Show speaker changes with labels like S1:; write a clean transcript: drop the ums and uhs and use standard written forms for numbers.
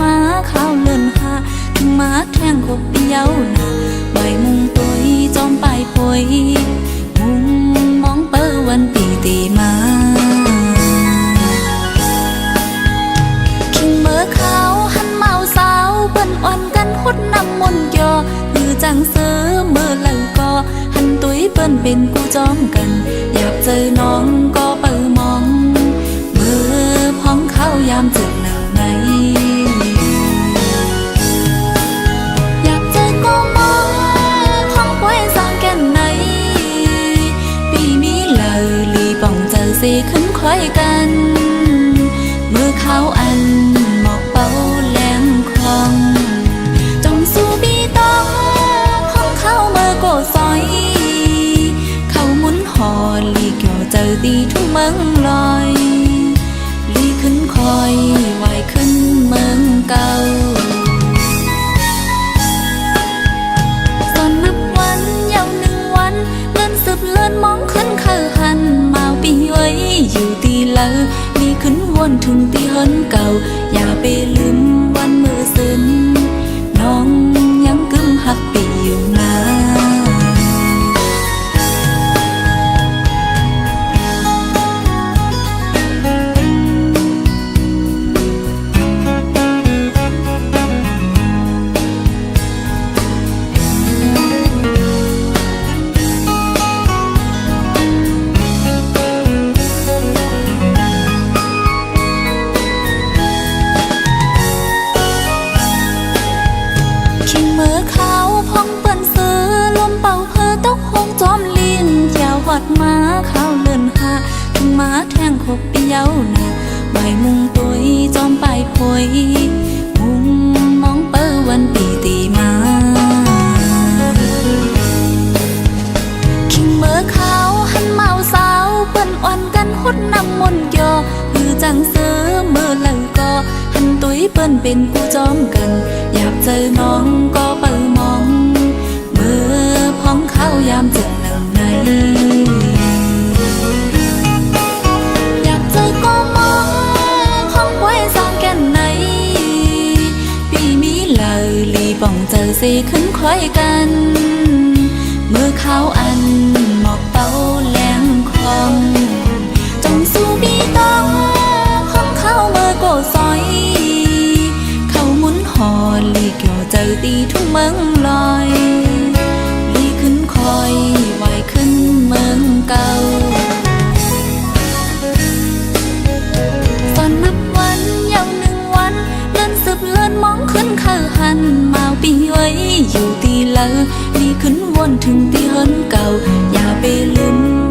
S1: มาข้าวเลื่อนหาถึงมาแทงขบเดียวนะใบมุงตุยจอมไปพวยมุงมองเปอวันปีตีมาคิงเมื่อขาวหันเมาสาวเปิ้นอ่อนกันหดน้ำมนต์ยอคือจังเสือเมื่อหลังก็หันตุยเปิ้นเป็นกูจอมกันอยากเจอน้องก็เปิดมองเมื่อพ้องเข้ายามเจอเหล่าไหนอยากเจอก็มองพ้องป่วยสางแก่นไหนปีมีเหล่าลีป่องเจอสีขึ้นคล้อยกันเมื่อเขาอันหมอกเป่าแหลงคลองจงสู้บีต้องพ้องเข้าเมื่อโกซอยเขาหมุนหอลีเกี่ยวเจอตีทุ่งเมืองลอยลีขึ้นคอยไหวขึ้นเมืองเก่าสอนนับวันยาวหนึ่งวันเลื่อนสืบเลื่อนมองขึ้นเข้าหันมาปีไว้อยู่ตีเลอลีขึ้นวนถึงตีเฮินเก่าอย่าไปลืมวันมือซึ้นน้องยังกึมหักปีอยู่นะเมื่อเขาพองเปิ้นซื้อลมเป่าเพอตกหงจอมลินยาวหอดมาข้าวเลื่อนหาถึงมาแทงขบเดียวนะใบมุงตุยจอมไปพวยมุงมองเปอวันปีตีมาคิงเมื่อเขาหันเมาสาวเปิ้นอ่อนกันหดน้ำมนต์ยอคือจังซื้อเมื่อหลังก็หันตุยเปิ้นเป็นกูจอมกันอยากเจอน้องก็เปิดมองเมื่อพ้องเข้ายามเจอเหล่าไหนอยากเจอก็มองพ้องไว้สางแก่นไหนปีมีเหล่าลีป่องเจอสีขึ้นคล้อยกันเมื่อเขาอันหมอกเป่าแหลงคลองจงสู้บีต้องพ้องเข้าเมื่อโกซอยหอลีเกี่ยวเจอตีทุ่งเมืองลอยลีขึ้นคอยไหวขึ้นเมืองเก่าสอนนับวันยาวหนึ่งวันเลื่อนสืบเลื่อนมองขึ้นเข้าหันมาปีไว้อยู่ตีเลอลีขึ้นวนถึงตีเฮินเก่าอย่าไปลืม